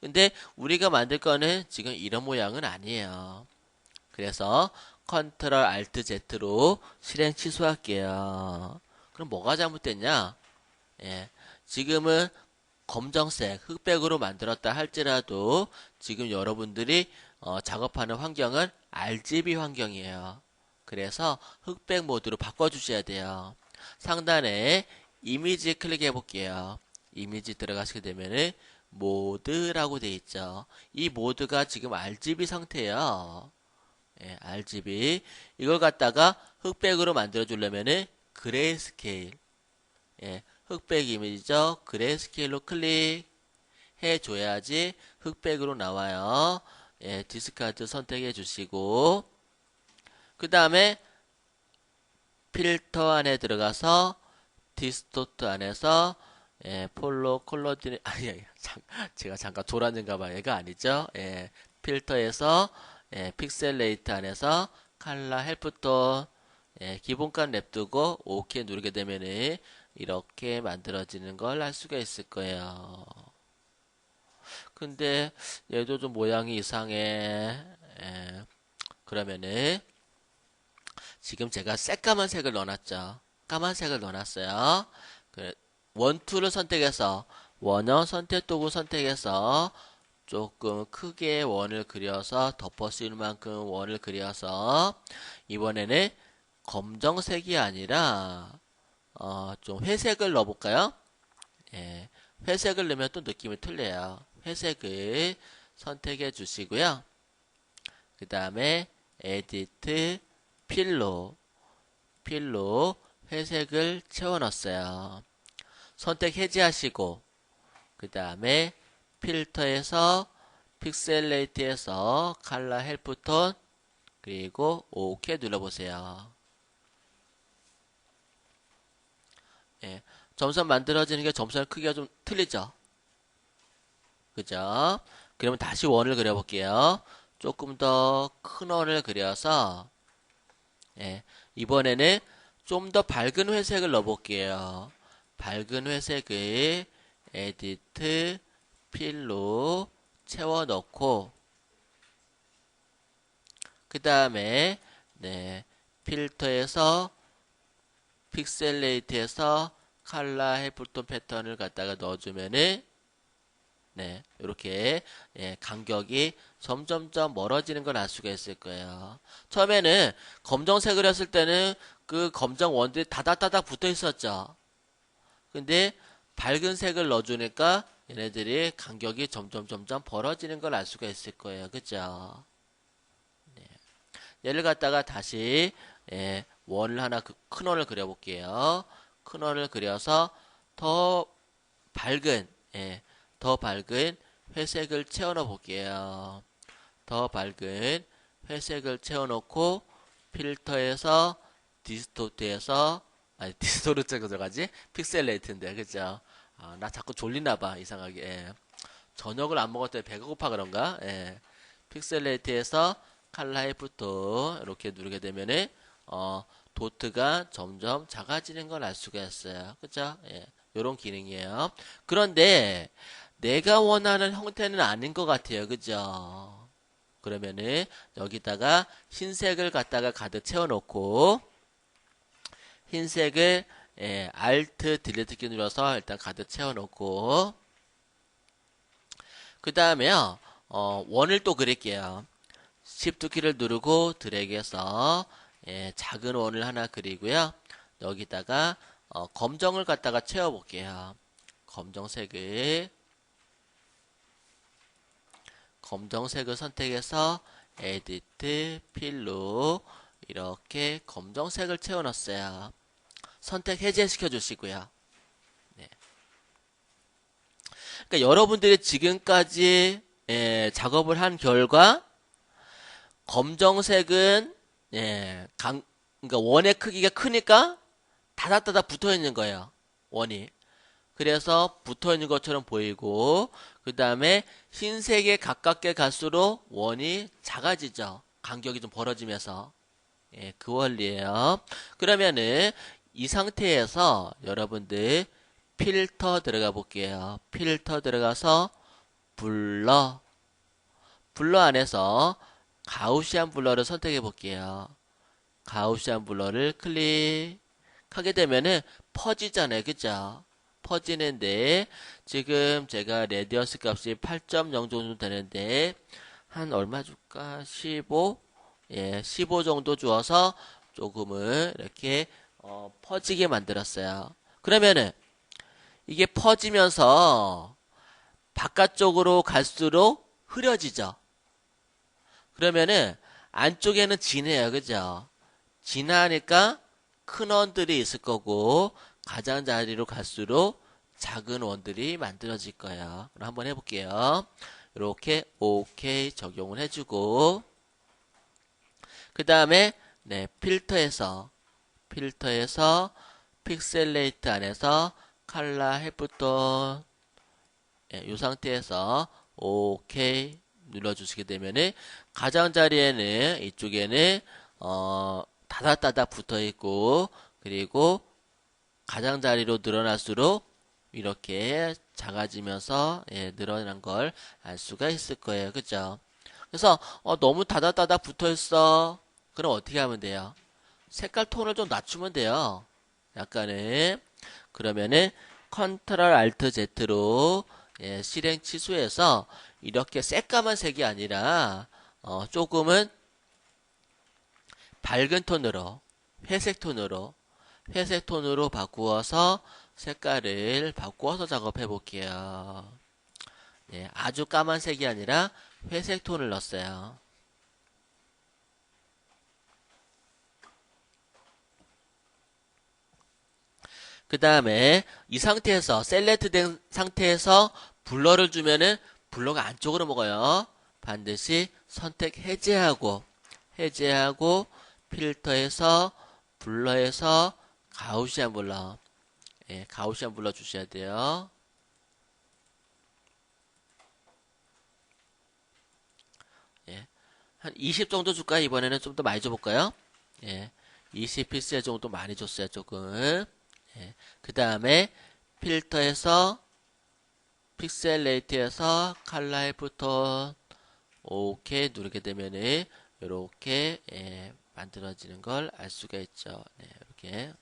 근데 우리가 만들 거는 지금 이런 모양은 아니에요. 그래서 컨트롤 알트 Z로 실행 취소할게요. 그럼 뭐가 잘못됐냐? 예, 지금은 검정색, 흑백으로 만들었다 할지라도 지금 여러분들이 작업하는 환경은 RGB 환경이에요. 그래서 흑백 모드로 바꿔주셔야 돼요. 상단에 이미지 클릭해 볼게요. 이미지 들어가시게 되면은 모드라고 되어 있죠. 이 모드가 지금 RGB 상태예요. 예, RGB. 이걸 갖다가 흑백으로 만들어 주려면은 그레이 스케일. 예, 흑백 이미지죠. 그레이 스케일로 클릭해 줘야지 흑백으로 나와요. 예, 디스카드 선택해 주시고 그 다음에 필터 안에 들어가서 디스토트 안에서 폴로 컬러디 아니 제가 잠깐 졸았는가 봐요. 얘가 아니죠. 필터에서 픽셀레이트 안에서 칼라 헬프톤 기본값 냅두고 OK 누르게 되면은 이렇게 만들어지는 걸 알 수가 있을 거예요. 근데 얘도 좀 모양이 이상해. 그러면은 지금 제가 새까만 색을 넣어놨죠. 까만색을 넣어놨어요. 원툴을 선택해서 원형 선택 도구 선택해서 조금 크게 원을 그려서 덮어 쓰일 만큼 원을 그려서 이번에는 검정색이 아니라 좀 회색을 넣어볼까요? 예, 회색을 넣으면 또 느낌이 틀려요. 회색을 선택해 주시고요. 그 다음에 에디트 필로 회색을 채워 넣었어요. 선택 해제하시고 그 다음에 필터에서 픽셀레이트에서 칼라 헬프톤 그리고 OK 눌러보세요. 예, 점선 만들어지는 게 점선 크기가 좀 틀리죠? 그죠? 그러면 다시 원을 그려볼게요. 조금 더 큰 원을 그려서 이번에는 좀 더 밝은 회색을 넣어볼게요. 밝은 회색을 에디트 필로 채워 넣고 그 다음에 필터에서 픽셀레이트에서 칼라 헬프톤 패턴을 갖다가 넣어주면은 이렇게 간격이 점점점 멀어지는 걸 알 수가 있을 거예요. 처음에는 검정색을 했을 때는 그 검정 원들이 다닥다닥 붙어 있었죠. 근데 밝은 색을 넣어주니까 얘네들이 간격이 점점 벌어지는 걸 알 수가 있을 거예요. 그죠? 얘를 갖다가 다시 원을 하나 큰 원을 그려볼게요. 큰 원을 그려서 더 밝은 더 밝은 회색을 채워 넣어 볼게요. 더 밝은 회색을 채워 놓고 필터에서 디스토트에서 아니 디스토르트가 들어가지? 픽셀레이트인데 그죠? 나 자꾸 졸리나 봐 이상하게. 저녁을 안 먹었더니 배가 고파 그런가? 픽셀레이트에서 칼라이프토 이렇게 누르게 되면은 도트가 점점 작아지는 걸 알 수가 있어요. 그죠? 요런 기능이에요. 그런데 내가 원하는 형태는 아닌 것 같아요. 그죠? 그러면은 여기다가 흰색을 갖다가 가득 채워놓고 흰색을 Alt 딜리트 키 눌러서 일단 가득 채워놓고 그 다음에요 원을 또 그릴게요. Shift 키를 누르고 드래그해서 작은 원을 하나 그리고요. 여기다가 검정을 갖다가 채워볼게요. 검정색을 선택해서 에디트 필로 이렇게 검정색을 채워놨어요. 선택 해제시켜 주시고요. 그러니까 여러분들이 지금까지 작업을 한 결과 검정색은 그러니까 원의 크기가 크니까 다닥다닥 붙어 있는 거예요. 원이. 그래서 붙어 있는 것처럼 보이고 그 다음에 흰색에 가깝게 갈수록 원이 작아지죠. 간격이 좀 벌어지면서. 그 원리예요. 그러면은 이 상태에서 여러분들 필터 들어가 볼게요. 필터 들어가서 블러, 블러 안에서 가우시안 블러를 선택해 볼게요. 가우시안 블러를 클릭하게 되면은 퍼지잖아요. 그죠? 퍼지는데 지금 제가 레디어스 값이 8.0 정도 되는데 한 얼마 줄까? 15? 예, 15 정도 주어서 조금은 이렇게 퍼지게 만들었어요. 그러면은 이게 퍼지면서 바깥쪽으로 갈수록 흐려지죠. 그러면은 안쪽에는 진해요. 그죠? 진하니까 큰 원들이 있을 거고 가장자리로 갈수록 작은 원들이 만들어질 거예요. 그럼 한번 해볼게요. 이렇게 OK 적용을 해주고 그 다음에 네, 필터에서 픽셀레이트 안에서 칼라 해프톤 예, 이 상태에서 OK 눌러주시게 되면은 가장자리에는 이쪽에는 다닥다닥 붙어 있고 그리고 가장자리로 늘어날수록 이렇게 작아지면서 예, 늘어난 걸 알 수가 있을 거예요. 그죠? 그래서 너무 다닥다닥 붙어 있어. 그럼 어떻게 하면 돼요? 색깔 톤을 좀 낮추면 돼요. 약간은 그러면은 컨트롤 알트 Z로 예, 실행 취소해서 이렇게 새까만 색이 아니라 조금은 밝은 톤으로 회색 톤으로 바꾸어서 색깔을 바꾸어서 작업해 볼게요. 예, 아주 까만색이 아니라 회색 톤을 넣었어요. 그 다음에 이 상태에서 셀렉트 된 상태에서 블러를 주면은 블러가 안쪽으로 먹어요. 반드시 선택 해제하고 필터에서 블러에서 가우시안 블러 예, 가우시안 블러 주셔야 돼요. 예, 한 20 정도 줄까요? 이번에는 좀 더 많이 줘볼까요? 예, 20px 정도 많이 줬어요. 조금 예, 그 다음에 필터에서 픽셀레이트에서 칼라 해프톤 OK 누르게 되면은 이렇게 예, 만들어지는 걸 알 수가 있죠. 네, 이렇게